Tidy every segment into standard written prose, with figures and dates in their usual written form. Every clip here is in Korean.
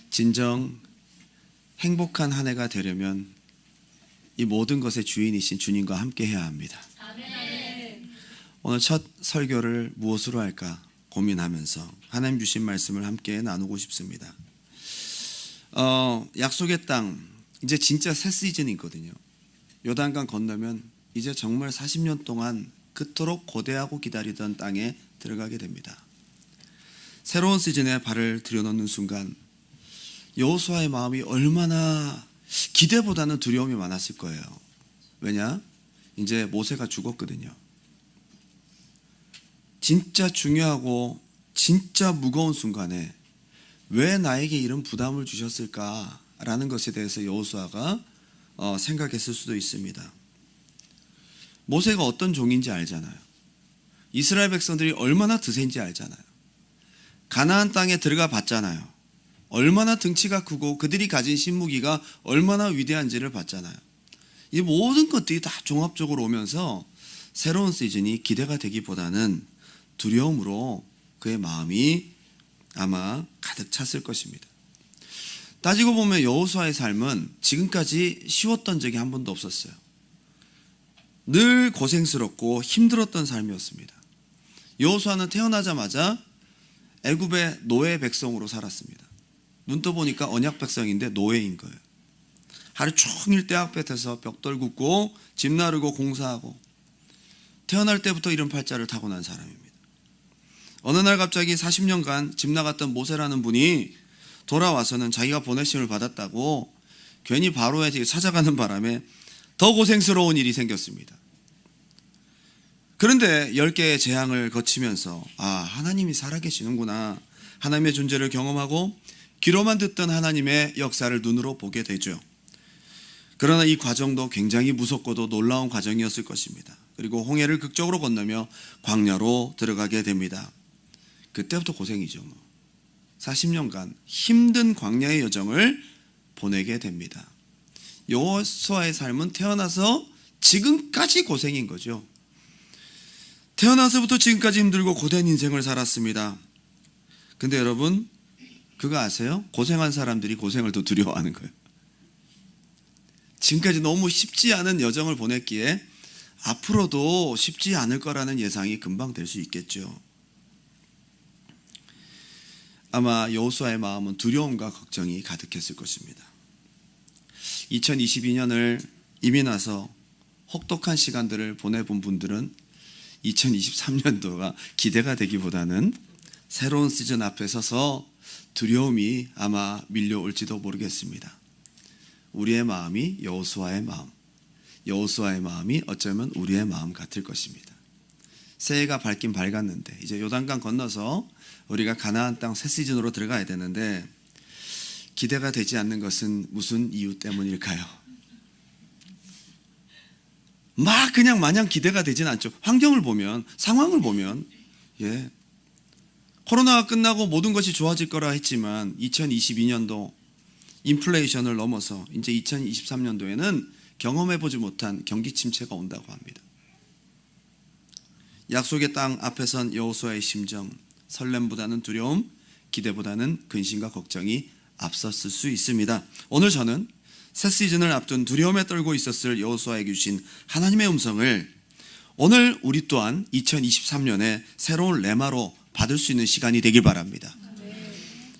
진정 행복한 한 해가 되려면 이 모든 것의 주인이신 주님과 함께 해야 합니다. 아멘. 오늘 첫 설교를 무엇으로 할까 고민하면서 하나님 주신 말씀을 함께 나누고 싶습니다. 약속의 땅, 이제 진짜 새 시즌이 있거든요. 요단강 건너면 이제 정말 40년 동안 그토록 고대하고 기다리던 땅에 들어가게 됩니다. 새로운 시즌에 발을 들여놓는 순간 여호수아의 마음이 얼마나 기대보다는 두려움이 많았을 거예요. 왜냐? 이제 모세가 죽었거든요. 진짜 중요하고 진짜 무거운 순간에 왜 나에게 이런 부담을 주셨을까라는 것에 대해서 여호수아가 생각했을 수도 있습니다. 모세가 어떤 종인지 알잖아요. 이스라엘 백성들이 얼마나 드센지 알잖아요. 가나안 땅에 들어가 봤잖아요. 얼마나 등치가 크고 그들이 가진 신무기가 얼마나 위대한지를 봤잖아요. 이 모든 것들이 다 종합적으로 오면서 새로운 시즌이 기대가 되기보다는 두려움으로 그의 마음이 아마 가득 찼을 것입니다. 따지고 보면 여호수아의 삶은 지금까지 쉬웠던 적이 한 번도 없었어요. 늘 고생스럽고 힘들었던 삶이었습니다. 여호수아는 태어나자마자 애굽의 노예 백성으로 살았습니다. 눈 떠보니까 언약 백성인데 노예인 거예요. 하루 종일 떼학볕에서 벽돌 굽고 집 나르고 공사하고 태어날 때부터 이런 팔자를 타고난 사람입니다. 어느 날 갑자기 40년간 집 나갔던 모세라는 분이 돌아와서는 자기가 보내심을 받았다고 괜히 바로에 찾아가는 바람에 더 고생스러운 일이 생겼습니다. 그런데 10개의 재앙을 거치면서 하나님이 살아계시는구나, 하나님의 존재를 경험하고 귀로만 듣던 하나님의 역사를 눈으로 보게 되죠. 그러나 이 과정도 굉장히 무섭고도 놀라운 과정이었을 것입니다. 그리고 홍해를 극적으로 건너며 광야로 들어가게 됩니다. 그때부터 고생이죠. 40년간 힘든 광야의 여정을 보내게 됩니다. 여호수아의 삶은 태어나서 지금까지 고생인 거죠. 태어나서부터 지금까지 힘들고 고된 인생을 살았습니다. 근데 여러분, 그거 아세요? 고생한 사람들이 고생을 더 두려워하는 거예요. 지금까지 너무 쉽지 않은 여정을 보냈기에 앞으로도 쉽지 않을 거라는 예상이 금방 될 수 있겠죠. 아마 여호수아의 마음은 두려움과 걱정이 가득했을 것입니다. 2022년을 이미 나서 혹독한 시간들을 보내본 분들은 2023년도가 기대가 되기보다는 새로운 시즌 앞에 서서 두려움이 아마 밀려올지도 모르겠습니다. 우리의 마음이 여호수아의 마음, 여호수아의 마음이 어쩌면 우리의 마음 같을 것입니다. 새해가 밝긴 밝았는데 이제 요단강 건너서 우리가 가나안 땅 새 시즌으로 들어가야 되는데 기대가 되지 않는 것은 무슨 이유 때문일까요? 막 그냥 마냥 기대가 되진 않죠. 환경을 보면, 상황을 보면 코로나가 끝나고 모든 것이 좋아질 거라 했지만 2022년도 인플레이션을 넘어서 이제 2023년도에는 경험해보지 못한 경기 침체가 온다고 합니다. 약속의 땅 앞에 선 여호수아의 심정, 설렘보다는 두려움, 기대보다는 근심과 걱정이 앞섰을 수 있습니다. 오늘 저는 새 시즌을 앞둔 두려움에 떨고 있었을 여호수아에게 주신 하나님의 음성을 오늘 우리 또한 2023년에 새로운 레마로 받을 수 있는 시간이 되길 바랍니다.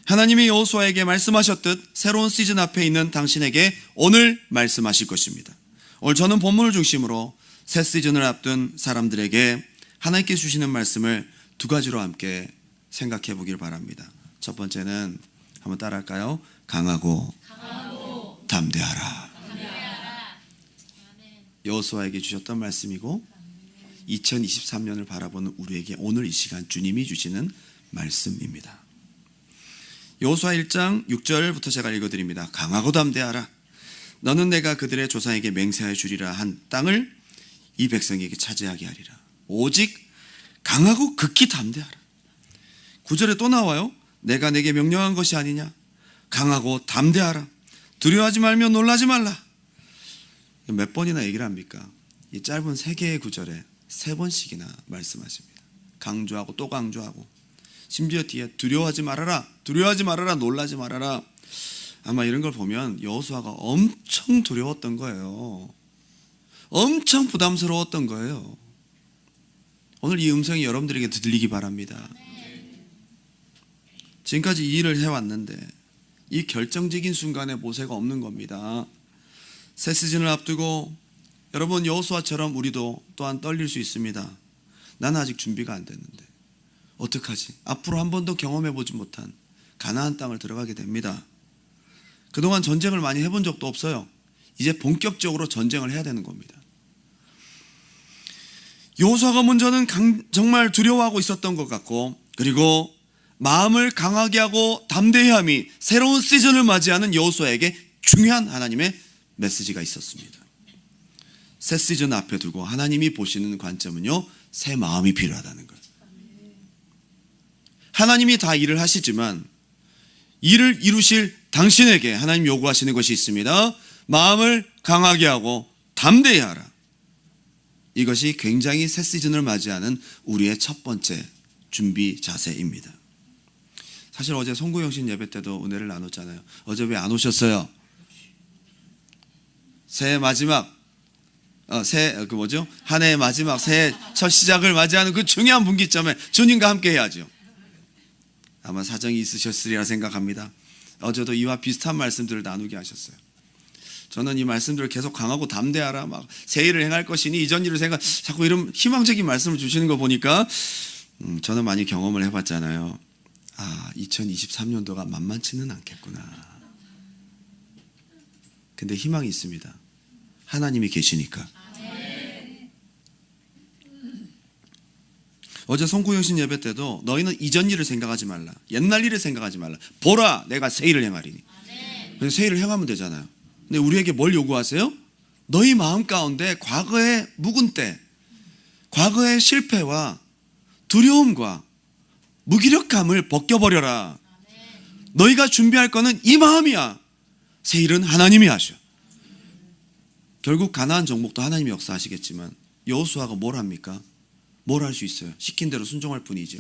하나님이 여호수아에게 말씀하셨듯 새로운 시즌 앞에 있는 당신에게 오늘 말씀하실 것입니다. 오늘 저는 본문을 중심으로 새 시즌을 앞둔 사람들에게 하나님께 주시는 말씀을 두 가지로 함께 생각해 보길 바랍니다. 첫 번째는 한번 따라할까요? 강하고 담대하라. 여호수아에게 주셨던 말씀이고 2023년을 바라보는 우리에게 오늘 이 시간 주님이 주시는 말씀입니다. 여호수아 1장 6절부터 제가 읽어드립니다. 강하고 담대하라. 너는 내가 그들의 조상에게 맹세하여 주리라 한 땅을 이 백성에게 차지하게 하리라. 오직 강하고 극히 담대하라. 9절에 또 나와요. 내가 내게 명령한 것이 아니냐. 강하고 담대하라. 두려워하지 말며 놀라지 말라. 몇 번이나 얘기를 합니까? 이 짧은 3개의 구절에 3번씩이나 말씀하십니다. 강조하고 또 강조하고 심지어 뒤에 두려워하지 말아라, 두려워하지 말아라, 놀라지 말아라. 아마 이런 걸 보면 여호수아가 엄청 두려웠던 거예요. 엄청 부담스러웠던 거예요. 오늘 이 음성이 여러분들에게 들리기 바랍니다. 지금까지 이 일을 해왔는데 이 결정적인 순간에 모세가 없는 겁니다. 새 시즌을 앞두고 여러분, 여호수아처럼 우리도 또한 떨릴 수 있습니다. 나는 아직 준비가 안 됐는데 어떡하지? 앞으로 한 번도 경험해보지 못한 가나안 땅을 들어가게 됩니다. 그동안 전쟁을 많이 해본 적도 없어요. 이제 본격적으로 전쟁을 해야 되는 겁니다. 여호수아가 먼저는 정말 두려워하고 있었던 것 같고, 그리고 마음을 강하게 하고 담대히 함이 새로운 시즌을 맞이하는 여호수아에게 중요한 하나님의 메시지가 있었습니다. 새 시즌 앞에 두고 하나님이 보시는 관점은요, 새 마음이 필요하다는 거예요. 하나님이 다 일을 하시지만 일을 이루실 당신에게 하나님 요구하시는 것이 있습니다. 마음을 강하게 하고 담대히 하라. 이것이 굉장히 새 시즌을 맞이하는 우리의 첫 번째 준비 자세입니다. 사실 어제 송구영신 예배 때도 은혜를 나눴잖아요. 어제 왜 안 오셨어요? 새해 마지막 한 해의 마지막 새해 첫 시작을 맞이하는 그 중요한 분기점에 주님과 함께 해야죠. 아마 사정이 있으셨으리라 생각합니다. 어제도 이와 비슷한 말씀들을 나누게 하셨어요. 저는 이 말씀들을 계속 강하고 담대하라, 막 새 일을 행할 것이니 이전 일을 생각, 자꾸 이런 희망적인 말씀을 주시는 거 보니까 저는 많이 경험을 해봤잖아요. 2023년도가 만만치는 않겠구나. 근데 희망이 있습니다. 하나님이 계시니까. 어제 송구영신 예배 때도 너희는 이전 일을 생각하지 말라, 옛날 일을 생각하지 말라, 보라 내가 새 일을 행하리니. 그래서 새 일을 행하면 되잖아요. 근데 우리에게 뭘 요구하세요? 너희 마음 가운데 과거의 묵은 때, 과거의 실패와 두려움과 무기력함을 벗겨버려라. 너희가 준비할 거는 이 마음이야. 새 일은 하나님이 하셔. 결국 가나안 정복도 하나님이 역사하시겠지만 여호수아가 뭘 합니까? 뭘 할 수 있어요? 시킨 대로 순종할 뿐이죠.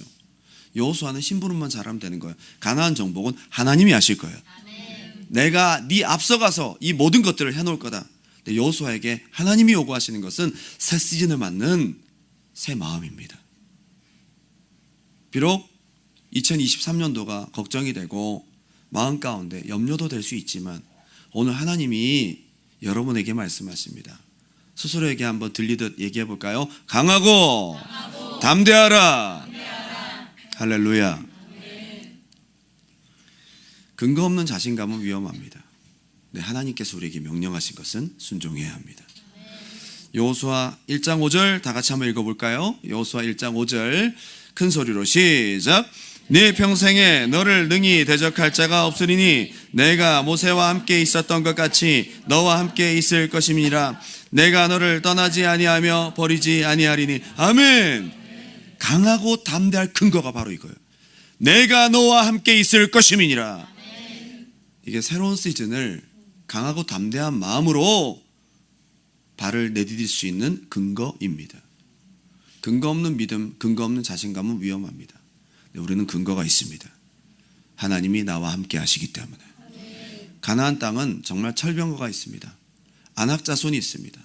여호수아는 심부름만 잘하면 되는 거예요. 가나안 정복은 하나님이 하실 거예요. 내가 네 앞서가서 이 모든 것들을 해놓을 거다. 근데 여호수아에게 하나님이 요구하시는 것은 새 시즌을 맞는 새 마음입니다. 비록 2023년도가 걱정이 되고 마음 가운데 염려도 될 수 있지만 오늘 하나님이 여러분에게 말씀하십니다. 스스로에게 한번 들리듯 얘기해 볼까요? 강하고 담대하라. 할렐루야. 근거 없는 자신감은 위험합니다. 네, 하나님께서 우리에게 명령하신 것은 순종해야 합니다. 여호수아 1장 5절 다 같이 한번 읽어볼까요? 여호수아 1장 5절 큰 소리로 시작. 네 평생에 너를 능히 대적할 자가 없으리니 내가 모세와 함께 있었던 것 같이 너와 함께 있을 것임이니라. 내가 너를 떠나지 아니하며 버리지 아니하리니. 아멘. 강하고 담대할 근거가 바로 이거예요. 내가 너와 함께 있을 것임이니라. 이게 새로운 시즌을 강하고 담대한 마음으로 발을 내디딜 수 있는 근거입니다. 근거 없는 믿음, 근거 없는 자신감은 위험합니다. 우리는 근거가 있습니다. 하나님이 나와 함께 하시기 때문에. 가나안 땅은 정말 철병거가 있습니다. 안악자손이 있습니다.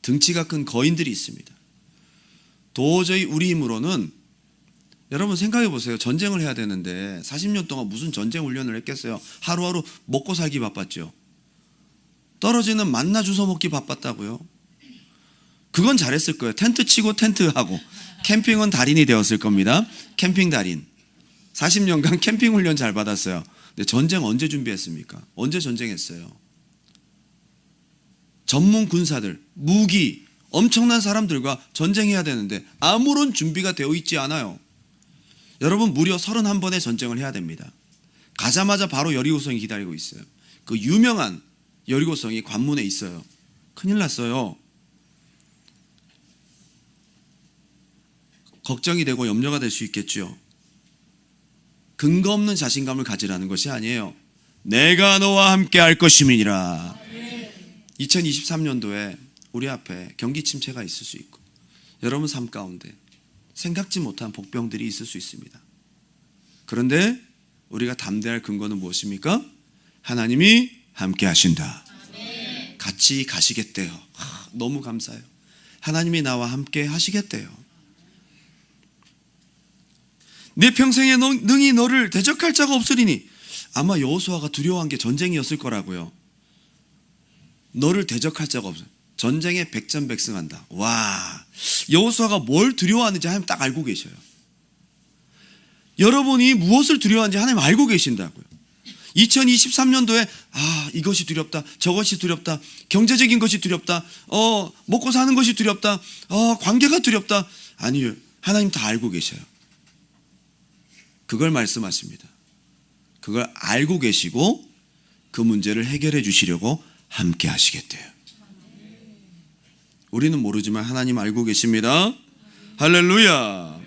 등치가 큰 거인들이 있습니다. 도저히 우리 힘으로는, 여러분 생각해 보세요. 전쟁을 해야 되는데 40년 동안 무슨 전쟁 훈련을 했겠어요. 하루하루 먹고 살기 바빴죠. 떨어지는 만나 주워 먹기 바빴다고요. 그건 잘했을 거예요. 텐트 치고 텐트하고. 캠핑은 달인이 되었을 겁니다. 캠핑 달인. 40년간 캠핑 훈련 잘 받았어요. 근데 전쟁 언제 준비했습니까? 언제 전쟁했어요? 전문 군사들, 무기, 엄청난 사람들과 전쟁해야 되는데 아무런 준비가 되어 있지 않아요. 여러분, 무려 31번의 전쟁을 해야 됩니다. 가자마자 바로 여리고성이 기다리고 있어요. 그 유명한 여리고성이 관문에 있어요. 큰일 났어요. 걱정이 되고 염려가 될 수 있겠죠. 근거 없는 자신감을 가지라는 것이 아니에요. 내가 너와 함께 할 것임이니라. 2023년도에 우리 앞에 경기 침체가 있을 수 있고 여러분 삶 가운데 생각지 못한 복병들이 있을 수 있습니다. 그런데 우리가 담대할 근거는 무엇입니까? 하나님이 함께 하신다. 같이 가시겠대요. 너무 감사해요. 하나님이 나와 함께 하시겠대요. 내 평생에 능히 너를 대적할 자가 없으리니. 아마 여호수아가 두려워한 게 전쟁이었을 거라고요. 너를 대적할 자가 없어. 전쟁에 백전백승한다. 와, 여호수아가 뭘 두려워하는지 하나님 딱 알고 계셔요. 여러분이 무엇을 두려워하는지 하나님 알고 계신다고요. 2023년도에 이것이 두렵다, 저것이 두렵다, 경제적인 것이 두렵다, 먹고 사는 것이 두렵다, 관계가 두렵다. 아니요, 하나님 다 알고 계셔요. 그걸 말씀하십니다. 그걸 알고 계시고 그 문제를 해결해 주시려고 함께 하시겠대요. 우리는 모르지만 하나님 알고 계십니다. 할렐루야.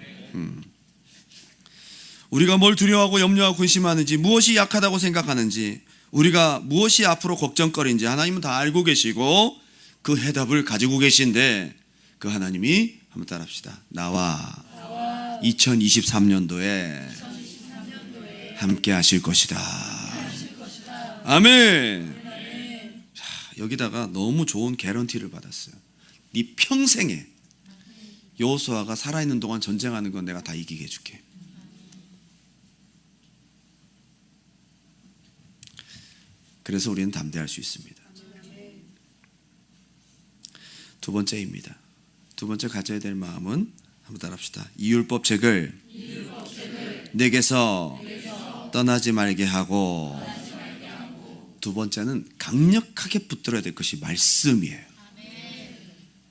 우리가 뭘 두려워하고 염려하고 근심하는지, 무엇이 약하다고 생각하는지, 우리가 무엇이 앞으로 걱정거리인지 하나님은 다 알고 계시고 그 해답을 가지고 계신데, 그 하나님이 한번 따라합시다. 나와 2023년도에 함께 하실 것이다. 아멘. 자, 여기다가 너무 좋은 개런티를 받았어요. 네 평생에 여호수아가 살아있는 동안 전쟁하는 건 내가 다 이기게 해줄게. 그래서 우리는 담대할 수 있습니다. 두 번째입니다. 두 번째 가져야 될 마음은 한번 따라합시다. 이율법책을 내게서 떠나지 말게 하고. 두 번째는 강력하게 붙들어야 될 것이 말씀이에요.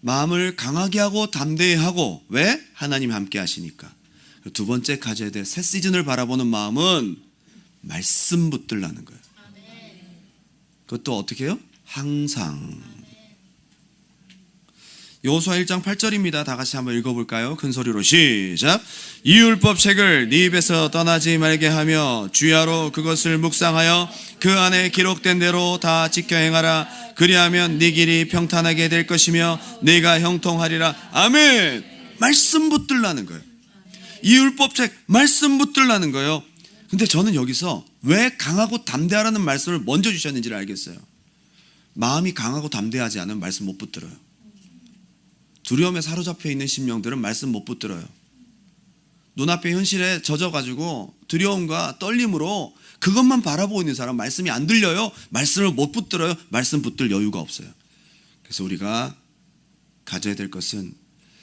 마음을 강하게 하고 담대히 하고. 왜? 하나님 함께 하시니까. 두 번째 가져야 될 새 시즌을 바라보는 마음은 말씀 붙들라는 거예요. 그것도 어떻게 해요? 항상. 여호수아 1장 8절입니다. 다 같이 한번 읽어볼까요? 큰 소리로 시작. 이 율법책을 네 입에서 떠나지 말게 하며 주야로 그것을 묵상하여 그 안에 기록된 대로 다 지켜 행하라. 그리하면 네 길이 평탄하게 될 것이며 네가 형통하리라. 아멘. 말씀 붙들라는 거예요. 이 율법책 말씀 붙들라는 거예요. 근데 저는 여기서 왜 강하고 담대하라는 말씀을 먼저 주셨는지를 알겠어요. 마음이 강하고 담대하지 않으면 말씀 못 붙들어요. 두려움에 사로잡혀 있는 심령들은 말씀 못 붙들어요. 눈앞의 현실에 젖어가지고 두려움과 떨림으로 그것만 바라보고 있는 사람, 말씀이 안 들려요. 말씀을 못 붙들어요. 말씀 붙들 여유가 없어요. 그래서 우리가 가져야 될 것은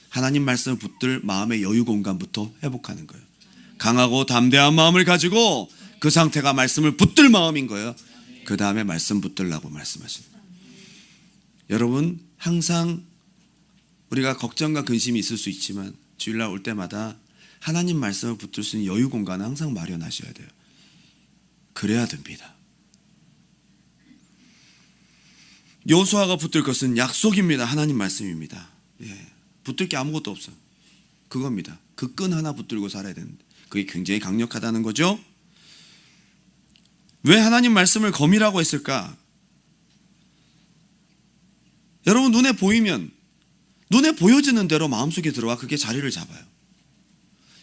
하나님 말씀을 붙들 마음의 여유 공간부터 회복하는 거예요. 강하고 담대한 마음을 가지고 그 상태가 말씀을 붙들 마음인 거예요. 그 다음에 말씀 붙들라고 말씀하시는 거예요. 여러분, 항상 우리가 걱정과 근심이 있을 수 있지만 주일날 올 때마다 하나님 말씀을 붙들 수 있는 여유 공간을 항상 마련하셔야 돼요. 그래야 됩니다. 여호수아가 붙들 것은 약속입니다. 하나님 말씀입니다. 붙들 게 아무것도 없어요. 그겁니다. 그 끈 하나 붙들고 살아야 되는데 그게 굉장히 강력하다는 거죠. 왜 하나님 말씀을 검이라고 했을까? 여러분, 눈에 보이면, 눈에 보여지는 대로 마음속에 들어와 그게 자리를 잡아요.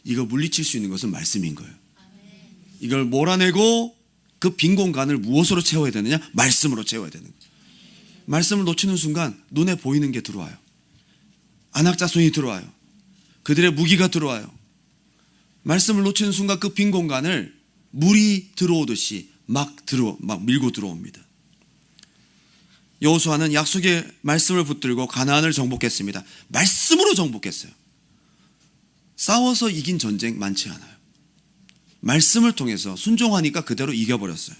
이걸 물리칠 수 있는 것은 말씀인 거예요. 이걸 몰아내고 그 빈 공간을 무엇으로 채워야 되느냐? 말씀으로 채워야 되는 거예요. 말씀을 놓치는 순간 눈에 보이는 게 들어와요. 안악자손이 들어와요. 그들의 무기가 들어와요. 말씀을 놓치는 순간 그 빈 공간을 물이 들어오듯이 막 밀고 들어옵니다. 여호수아는 약속의 말씀을 붙들고 가나안을 정복했습니다. 말씀으로 정복했어요. 싸워서 이긴 전쟁 많지 않아요. 말씀을 통해서 순종하니까 그대로 이겨버렸어요.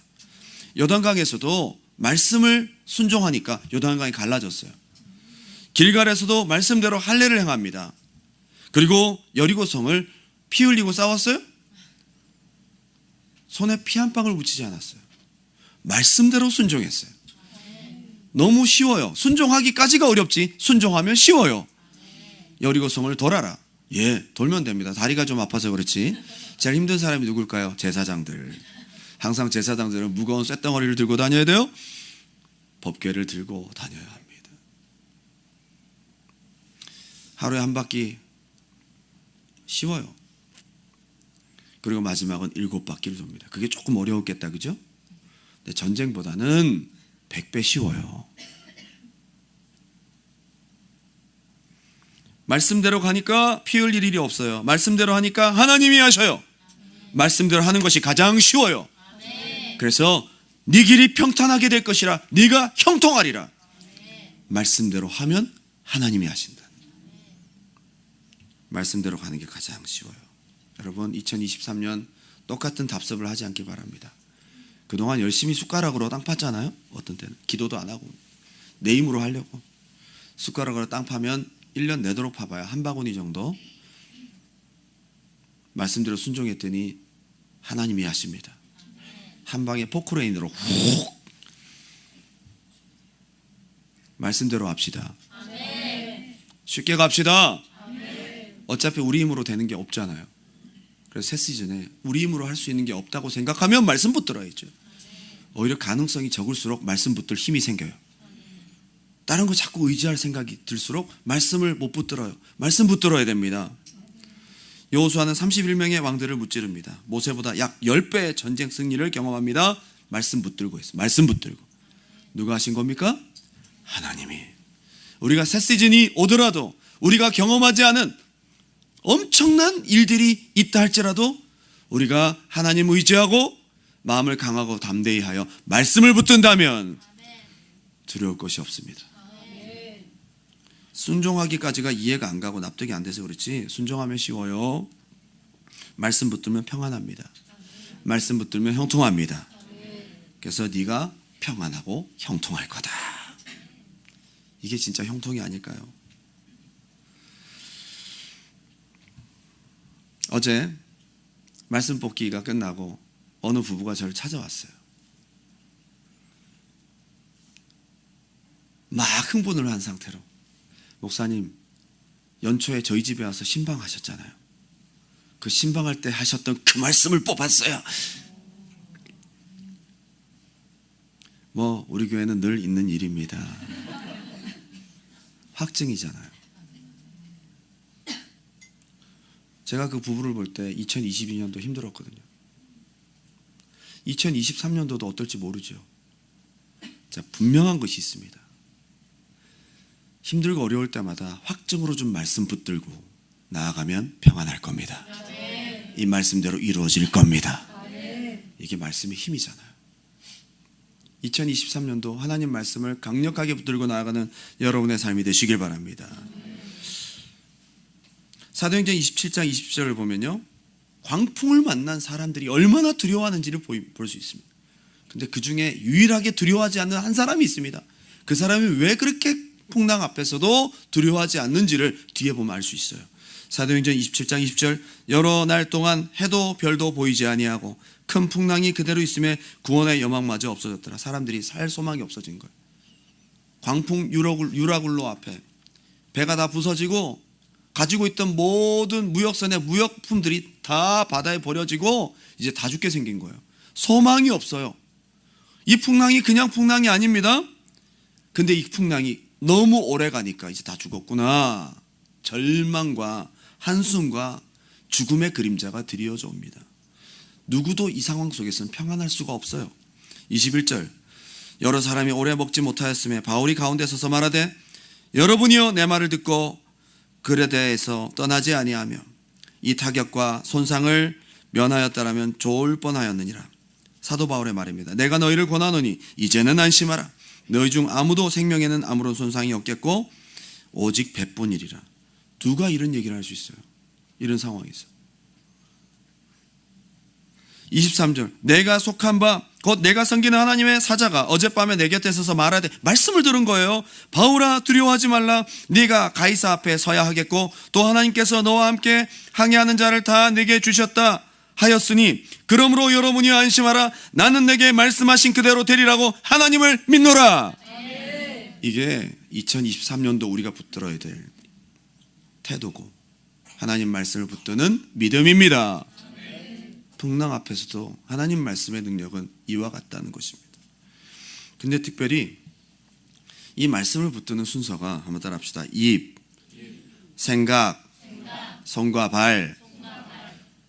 요단강에서도 말씀을 순종하니까 요단강이 갈라졌어요. 길갈에서도 말씀대로 할례를 행합니다. 그리고 여리고성을 피 흘리고 싸웠어요? 손에 피 한 방울 묻히지 않았어요. 말씀대로 순종했어요. 너무 쉬워요. 순종하기까지가 어렵지 순종하면 쉬워요. 여리고성을 돌아라. 돌면 됩니다. 다리가 좀 아파서 그렇지. 제일 힘든 사람이 누굴까요? 제사장들. 항상 제사장들은 무거운 쇳덩어리를 들고 다녀야 돼요. 법궤를 들고 다녀야 합니다. 하루에 한 바퀴 쉬워요. 그리고 마지막은 7바퀴를 돕니다. 그게 조금 어려웠겠다, 그죠? 근데 전쟁보다는 100배 쉬워요. 말씀대로 가니까 피 흘릴 일이 없어요. 말씀대로 하니까 하나님이 하셔요. 말씀대로 하는 것이 가장 쉬워요. 그래서 네 길이 평탄하게 될 것이라 네가 형통하리라. 말씀대로 하면 하나님이 하신다. 말씀대로 가는 게 가장 쉬워요. 여러분 2023년 똑같은 답습을 하지 않기 바랍니다. 그동안 열심히 숟가락으로 땅 팠잖아요. 어떤 때는 기도도 안 하고 내 힘으로 하려고 숟가락으로 땅 파면 1년 내도록 파봐야 한 바구니 정도. 말씀대로 순종했더니 하나님이 하십니다. 한 방에 포크레인으로 훅. 말씀대로 합시다. 쉽게 갑시다. 어차피 우리 힘으로 되는 게 없잖아요. 그래서 새 시즌에 우리 힘으로 할 수 있는 게 없다고 생각하면 말씀 붙들어야죠. 오히려 가능성이 적을수록 말씀 붙들 힘이 생겨요. 다른 거 자꾸 의지할 생각이 들수록 말씀을 못 붙들어요. 말씀 붙들어야 됩니다. 여호수아는 31명의 왕들을 무찌릅니다. 모세보다 약 10배의 전쟁 승리를 경험합니다. 말씀 붙들고 있어요. 말씀 붙들고. 누가 하신 겁니까? 하나님이. 우리가 새 시즌이 오더라도 우리가 경험하지 않은 엄청난 일들이 있다 할지라도 우리가 하나님 의지하고 마음을 강하고 담대히 하여 말씀을 붙든다면 두려울 것이 없습니다. 순종하기까지가 이해가 안 가고 납득이 안 돼서 그렇지 순종하면 쉬워요. 말씀 붙들면 평안합니다. 말씀 붙들면 형통합니다. 그래서 네가 평안하고 형통할 거다. 이게 진짜 형통이 아닐까요? 어제 말씀 뽑기가 끝나고 어느 부부가 저를 찾아왔어요. 막 흥분을 한 상태로 목사님 연초에 저희 집에 와서 신방하셨잖아요. 그 신방할 때 하셨던 그 말씀을 뽑았어요. 뭐 우리 교회는 늘 있는 일입니다. 확증이잖아요. 제가 그 부부를 볼 때 2022년도 힘들었거든요. 2023년도도 어떨지 모르죠. 자, 분명한 것이 있습니다. 힘들고 어려울 때마다 확증으로 좀 말씀 붙들고 나아가면 평안할 겁니다. 이 말씀대로 이루어질 겁니다. 이게 말씀의 힘이잖아요. 2023년도 하나님 말씀을 강력하게 붙들고 나아가는 여러분의 삶이 되시길 바랍니다. 사도행전 27장 20절을 보면요, 광풍을 만난 사람들이 얼마나 두려워하는지를 볼 수 있습니다. 근데 그 중에 유일하게 두려워하지 않는 한 사람이 있습니다. 그 사람이 왜 그렇게 풍랑 앞에서도 두려워하지 않는지를 뒤에 보면 알 수 있어요. 사도행전 27장 20절, 여러 날 동안 해도 별도 보이지 아니하고 큰 풍랑이 그대로 있음에 구원의 여망마저 없어졌더라. 사람들이 살 소망이 없어진 거예요. 광풍 유라굴로 앞에 배가 다 부서지고 가지고 있던 모든 무역선의 무역품들이 다 바다에 버려지고 이제 다 죽게 생긴 거예요. 소망이 없어요. 이 풍랑이 그냥 풍랑이 아닙니다. 근데 이 풍랑이 너무 오래 가니까 이제 다 죽었구나. 절망과 한숨과 죽음의 그림자가 드리워져 옵니다. 누구도 이 상황 속에서는 평안할 수가 없어요. 21절, 여러 사람이 오래 먹지 못하였음에 바울이 가운데 서서 말하되 여러분이여 내 말을 듣고 그레데에서 떠나지 아니하며 이 타격과 손상을 면하였다라면 좋을 뻔하였느니라. 사도 바울의 말입니다. 내가 너희를 권하노니 이제는 안심하라. 너희 중 아무도 생명에는 아무런 손상이 없겠고 오직 배뿐이리라. 누가 이런 얘기를 할 수 있어요? 이런 상황에서. 23절, 내가 속한 바 곧 내가 섬기는 하나님의 사자가 어젯밤에 내 곁에 서서 말하되, 말씀을 들은 거예요. 바울아 두려워하지 말라. 네가 가이사 앞에 서야 하겠고 또 하나님께서 너와 함께 항해하는 자를 다 내게 주셨다 하였으니 그러므로 여러분이 안심하라. 나는 내게 말씀하신 그대로 되리라고 하나님을 믿노라. 이게 2023년도 우리가 붙들어야 될 태도고 하나님 말씀을 붙드는 믿음입니다. 풍랑 앞에서도 하나님 말씀의 능력은 이와 같다는 것입니다. 근데 특별히 이 말씀을 붙드는 순서가 한번 따라합시다. 입, 생각, 손과 발,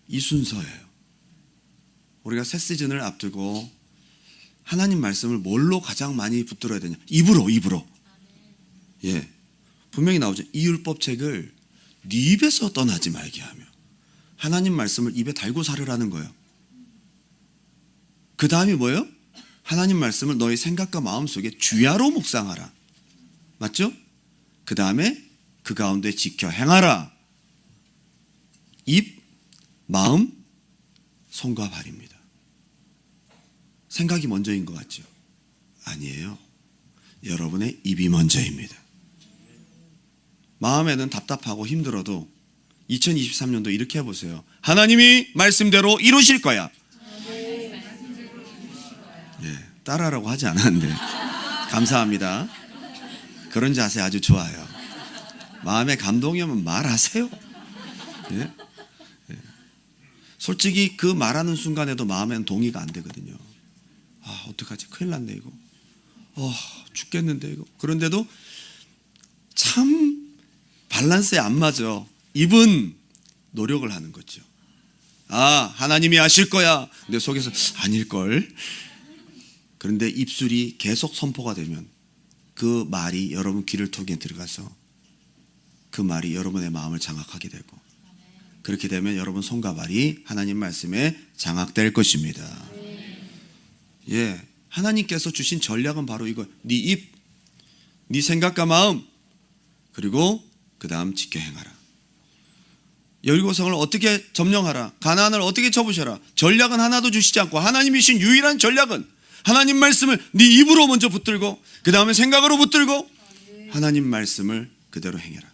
이 순서예요. 우리가 새 시즌을 앞두고 하나님 말씀을 뭘로 가장 많이 붙들어야 되냐? 입으로. 예, 분명히 나오죠. 이 율법책을 네 입에서 떠나지 말게 하며. 하나님 말씀을 입에 달고 살으라는 거예요. 그 다음이 뭐예요? 하나님 말씀을 너의 생각과 마음 속에 주야로 묵상하라. 맞죠? 그 다음에 그 가운데 지켜 행하라. 입, 마음, 손과 발입니다. 생각이 먼저인 것 같죠? 아니에요. 여러분의 입이 먼저입니다. 마음에는 답답하고 힘들어도 2023년도 이렇게 해보세요. 하나님이 말씀대로 이루실 거야. 예, 따라하라고 하지 않았는데 감사합니다. 그런 자세 아주 좋아요. 마음에 감동이 오면 말하세요. 예? 예. 솔직히 그 말하는 순간에도 마음에는 동의가 안 되거든요. 아, 어떡하지? 큰일 났네 이거. 죽겠는데 이거. 그런데도 참 밸런스에 안 맞아. 입은 노력을 하는 거죠. 아, 하나님이 아실 거야. 내 속에서 아닐걸. 그런데 입술이 계속 선포가 되면 그 말이 여러분 귀를 통해 들어가서 그 말이 여러분의 마음을 장악하게 되고, 그렇게 되면 여러분 손과 발이 하나님 말씀에 장악될 것입니다. 예, 하나님께서 주신 전략은 바로 이거. 네 입, 네 생각과 마음, 그리고 그 다음 지켜 행하라. 여리고성을 어떻게 점령하라, 가나안을 어떻게 쳐부셔라. 전략은 하나도 주시지 않고 하나님이신 유일한 전략은 하나님 말씀을 네 입으로 먼저 붙들고 그 다음에 생각으로 붙들고 하나님 말씀을 그대로 행해라.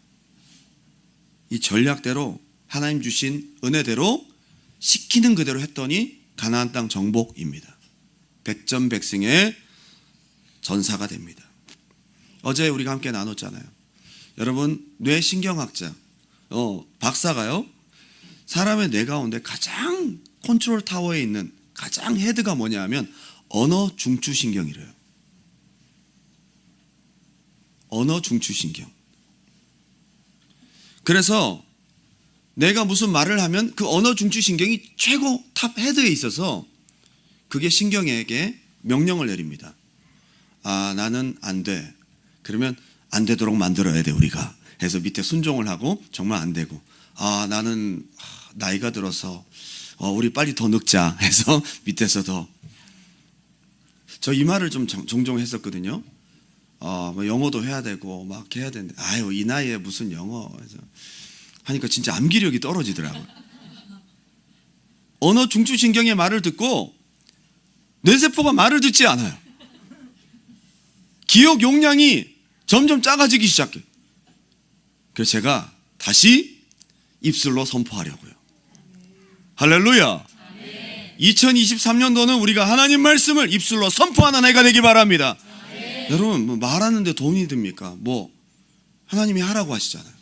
이 전략대로 하나님 주신 은혜대로 시키는 그대로 했더니 가나안 땅 정복입니다. 백전백승의 전사가 됩니다. 어제 우리가 함께 나눴잖아요. 여러분, 뇌신경학자 박사가요, 사람의 뇌 가운데 가장 컨트롤 타워에 있는 가장 헤드가 뭐냐 하면 언어 중추신경이래요. 언어 중추신경. 그래서 내가 무슨 말을 하면 그 언어 중추신경이 최고 탑 헤드에 있어서 그게 신경에게 명령을 내립니다. 아, 나는 안 돼. 그러면 안 되도록 만들어야 돼 우리가. 해서 밑에 순종을 하고 정말 안 되고, 아, 나는 나이가 들어서 우리 빨리 더 늙자 해서 밑에서 더. 저 이 말을 좀 종종 했었거든요. 뭐 영어도 해야 되고 막 해야 되는데, 아유, 이 나이에 무슨 영어 해서 하니까 진짜 암기력이 떨어지더라고요. 언어 중추신경의 말을 듣고 뇌세포가 말을 듣지 않아요. 기억 용량이 점점 작아지기 시작해. 그래서 제가 다시 입술로 선포하려고요. 할렐루야. 2023년도는 우리가 하나님 말씀을 입술로 선포하는 해가 되기 바랍니다. 여러분, 뭐 말하는데 돈이 듭니까? 뭐 하나님이 하라고 하시잖아요.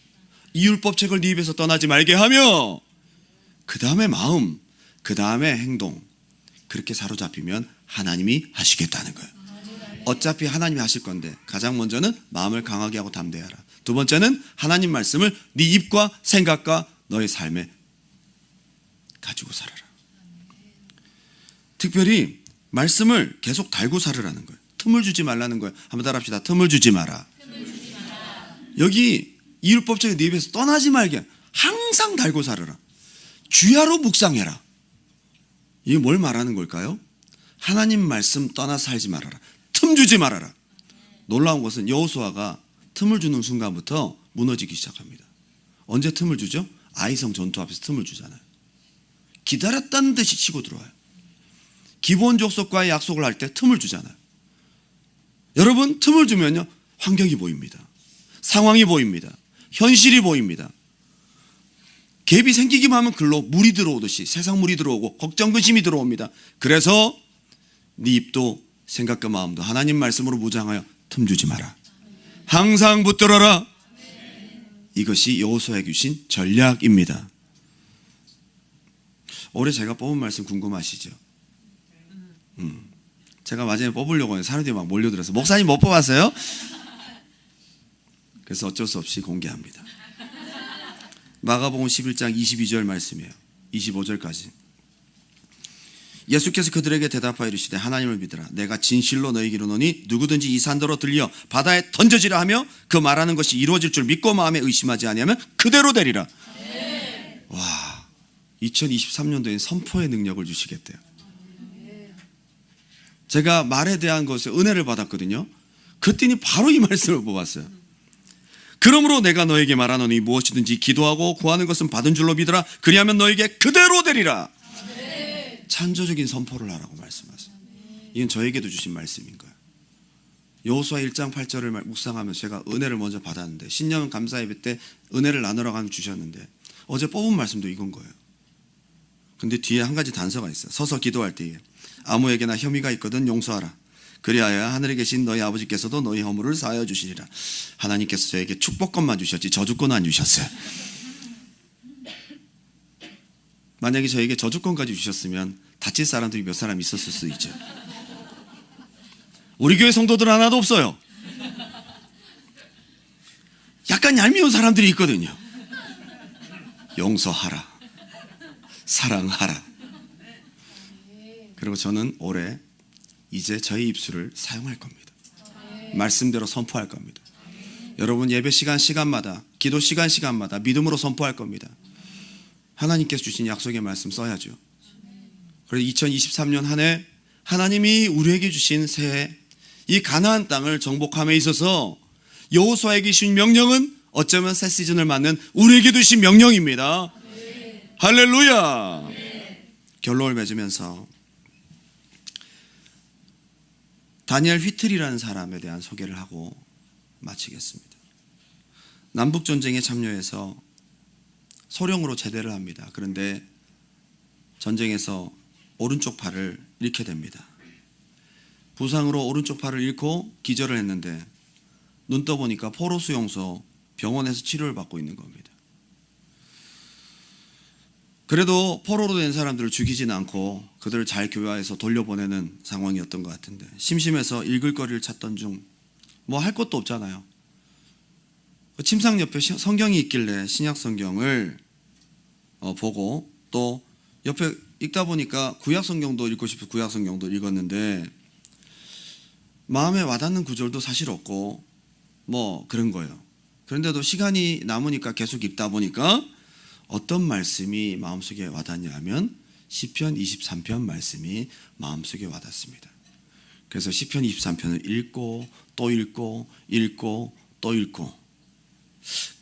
이 율법책을 네 입에서 떠나지 말게 하며 그 다음에 마음, 그 다음에 행동, 그렇게 사로잡히면 하나님이 하시겠다는 거예요. 어차피 하나님이 하실 건데 가장 먼저는 마음을 강하게 하고 담대하라. 두 번째는 하나님 말씀을 네 입과 생각과 너의 삶에 가지고 살아라. 특별히 말씀을 계속 달고 살으라는 거예요. 틈을 주지 말라는 거예요. 한번 따라합시다. 틈을 주지 마라. 여기 이 율법책의 네 입에서 떠나지 말게 항상 달고 살아라. 주야로 묵상해라. 이게 뭘 말하는 걸까요? 하나님 말씀 떠나 살지 말아라. 틈 주지 말아라. 놀라운 것은 여호수아가 틈을 주는 순간부터 무너지기 시작합니다. 언제 틈을 주죠? 아이성 전투 앞에서 틈을 주잖아요. 기다렸다는 듯이 치고 들어와요. 기본 족속과의 약속을 할 때 틈을 주잖아요. 여러분, 틈을 주면요, 환경이 보입니다. 상황이 보입니다. 현실이 보입니다. 갭이 생기기만 하면 글로 물이 들어오듯이 세상 물이 들어오고 걱정 근심이 들어옵니다. 그래서 네 입도 생각과 마음도 하나님 말씀으로 무장하여 틈 주지 마라. 항상 붙들어라. 이것이 여호수아에게 주신 전략입니다. 올해 제가 뽑은 말씀 궁금하시죠? 제가 마지막에 뽑으려고 했는데 사람들이 막 몰려들어서 목사님 못 뽑았어요? 그래서 어쩔 수 없이 공개합니다. 마가복음 11장 22절 말씀이에요. 25절까지. 예수께서 그들에게 대답하여 이르시되 하나님을 믿으라. 내가 진실로 너희에게 이르노니 누구든지 이 산더러 들려 바다에 던져지라 하며 그 말하는 것이 이루어질 줄 믿고 마음에 의심하지 아니하면 그대로 되리라. 와, 2023년도에 선포의 능력을 주시겠대요. 제가 말에 대한 것에 은혜를 받았거든요. 그랬더니 바로 이 말씀을 뽑았어요. 그러므로 내가 너에게 말하노니 무엇이든지 기도하고 구하는 것은 받은 줄로 믿으라. 그리하면 너에게 그대로 되리라. 찬조적인 선포를 하라고 말씀하세요. 이건 저에게도 주신 말씀인 거예요. 여호수아 1장 8절을 묵상하면서 제가 은혜를 먼저 받았는데, 신년 감사 예배 때 은혜를 나누라고 하면 주셨는데, 어제 뽑은 말씀도 이건 거예요. 근데 뒤에 한 가지 단서가 있어요. 서서 기도할 때에 아무에게나 혐의가 있거든 용서하라. 그리하여 하늘에 계신 너희 아버지께서도 너희 허물을 사하여 주시리라. 하나님께서 저에게 축복권만 주셨지 저주권 안 주셨어요. 만약에 저에게 저주권까지 주셨으면 다칠 사람들이 몇 사람 있었을 수 있죠. 우리 교회 성도들 하나도 없어요. 약간 얄미운 사람들이 있거든요. 용서하라, 사랑하라. 그리고 저는 올해 이제 저의 입술을 사용할 겁니다. 말씀대로 선포할 겁니다. 여러분 예배 시간마다, 기도 시간마다 믿음으로 선포할 겁니다. 하나님께서 주신 약속의 말씀 써야죠. 그래서 2023년 한 해 하나님이 우리에게 주신 새해 이 가나안 땅을 정복함에 있어서 여호수아에게 주신 명령은 어쩌면 새 시즌을 맞는 우리에게 주신 명령입니다. 할렐루야. 결론을 맺으면서 다니엘 휘틀이라는 사람에 대한 소개를 하고 마치겠습니다. 남북전쟁에 참여해서 소령으로 제대를 합니다. 그런데 전쟁에서 오른쪽 팔을 잃게 됩니다. 부상으로 오른쪽 팔을 잃고 기절을 했는데 눈 떠보니까 포로 수용소 병원에서 치료를 받고 있는 겁니다. 그래도 포로로 된 사람들을 죽이지는 않고 그들을 잘 교화해서 돌려보내는 상황이었던 것 같은데, 심심해서 읽을 거리를 찾던 중 뭐 할 것도 없잖아요. 침상 옆에 성경이 있길래 신약 성경을 보고, 또 옆에 읽다 보니까 구약 성경도 읽고 싶어서 구약 성경도 읽었는데 마음에 와닿는 구절도 사실 없고 뭐 그런 거예요. 그런데도 시간이 남으니까 계속 읽다 보니까 어떤 말씀이 마음속에 와닿냐 하면 시편 23편 말씀이 마음속에 와닿습니다. 그래서 시편 23편을 읽고 또 읽고 읽고 또 읽고,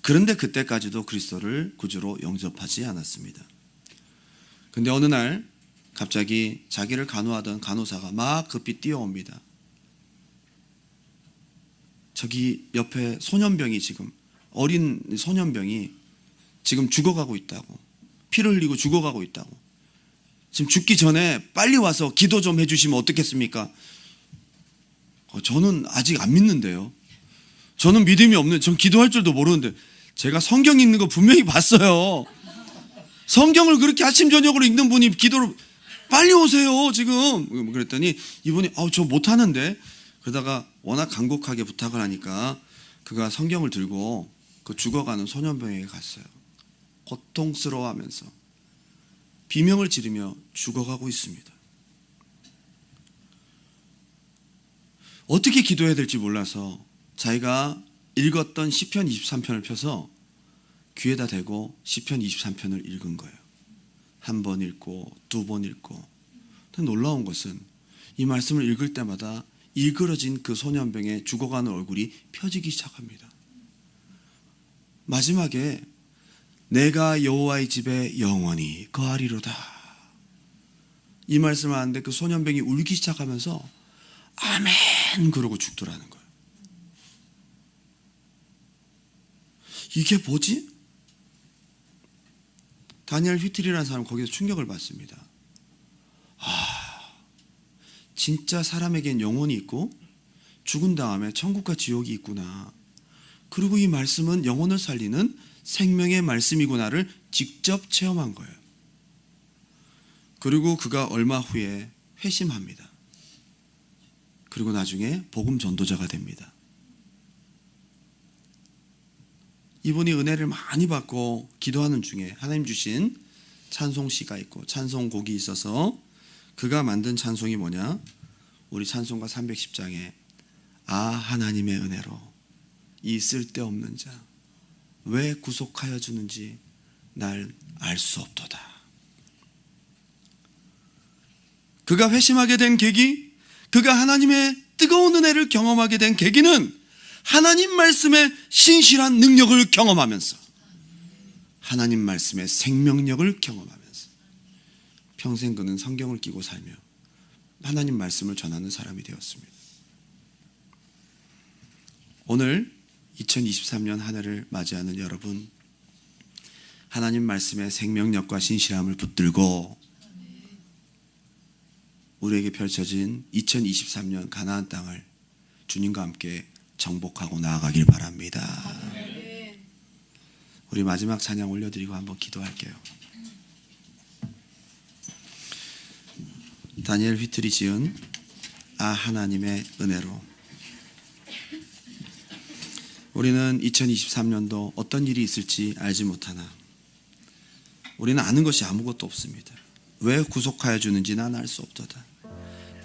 그런데 그때까지도 그리스도를 구주로 영접하지 않았습니다. 근데 어느 날 갑자기 자기를 간호하던 간호사가 막 급히 뛰어옵니다. 저기 옆에 소년병이, 지금 어린 소년병이 지금 죽어가고 있다고, 피를 흘리고 죽어가고 있다고, 지금 죽기 전에 빨리 와서 기도 좀 해주시면 어떻겠습니까? 저는 아직 안 믿는데요. 저는 믿음이 없는, 전 기도할 줄도 모르는데 제가 성경 읽는 거 분명히 봤어요. 성경을 그렇게 아침 저녁으로 읽는 분이 기도를 빨리 오세요 지금. 그랬더니 이분이 저 못하는데, 그러다가 워낙 간곡하게 부탁을 하니까 그가 성경을 들고 그 죽어가는 소년병에게 갔어요. 고통스러워하면서 비명을 지르며 죽어가고 있습니다. 어떻게 기도해야 될지 몰라서 자기가 읽었던 시편 23편을 펴서 귀에다 대고 시편 23편을 읽은 거예요. 한 번 읽고 두 번 읽고. 놀라운 것은 이 말씀을 읽을 때마다 일그러진 그 소년병의 죽어가는 얼굴이 펴지기 시작합니다. 마지막에 내가 여호와의 집에 영원히 거하리로다, 이 말씀을 하는데 그 소년병이 울기 시작하면서 아멘 그러고 죽더라는 거예요. 이게 뭐지? 다니엘 휘틀이라는 사람 거기서 충격을 받습니다. 진짜 사람에겐 영혼이 있고 죽은 다음에 천국과 지옥이 있구나. 그리고 이 말씀은 영혼을 살리는 생명의 말씀이구나를 직접 체험한 거예요. 그리고 그가 얼마 후에 회심합니다. 그리고 나중에 복음 전도자가 됩니다. 이분이 은혜를 많이 받고 기도하는 중에 하나님 주신 찬송시가 있고 찬송곡이 있어서 그가 만든 찬송이 뭐냐? 우리 찬송가 310장에 하나님의 은혜로 이 쓸데없는 자 왜 구속하여 주는지 날 알 수 없도다. 그가 회심하게 된 계기, 그가 하나님의 뜨거운 은혜를 경험하게 된 계기는 하나님 말씀의 신실한 능력을 경험하면서 하나님 말씀의 생명력을 경험하면서 평생 그는 성경을 끼고 살며 하나님 말씀을 전하는 사람이 되었습니다. 오늘 2023년 한 해를 맞이하는 여러분, 하나님 말씀의 생명력과 신실함을 붙들고 우리에게 펼쳐진 2023년 가나안 땅을 주님과 함께 정복하고 나아가길 바랍니다. 우리 마지막 찬양 올려드리고 한번 기도할게요. 다니엘 휘틀이 지은 하나님의 은혜로. 우리는 2023년도 어떤 일이 있을지 알지 못하나 우리는 아는 것이 아무것도 없습니다. 왜 구속하여 주는지 난 알 수 없도다.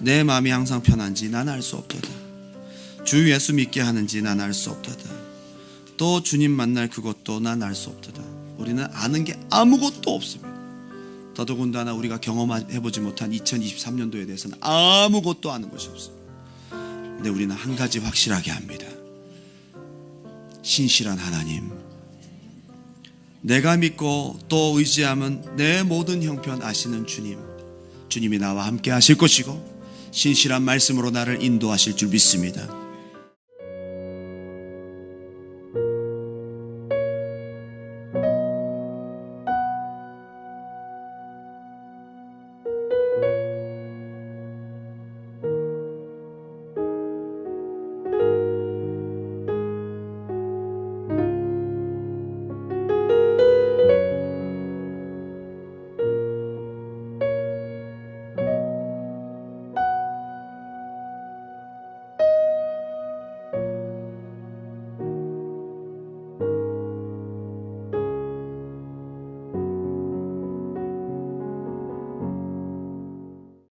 내 마음이 항상 편한지 난 알 수 없도다. 주 예수 믿게 하는지 난 알 수 없도다. 또 주님 만날 그것도 난 알 수 없도다. 우리는 아는 게 아무것도 없습니다. 더더군다나 우리가 경험해보지 못한 2023년도에 대해서는 아무것도 아는 것이 없습니다. 근데 우리는 한 가지 확실하게 합니다. 신실한 하나님, 내가 믿고 또 의지하면 내 모든 형편 아시는 주님, 주님이 나와 함께 하실 것이고 신실한 말씀으로 나를 인도하실 줄 믿습니다.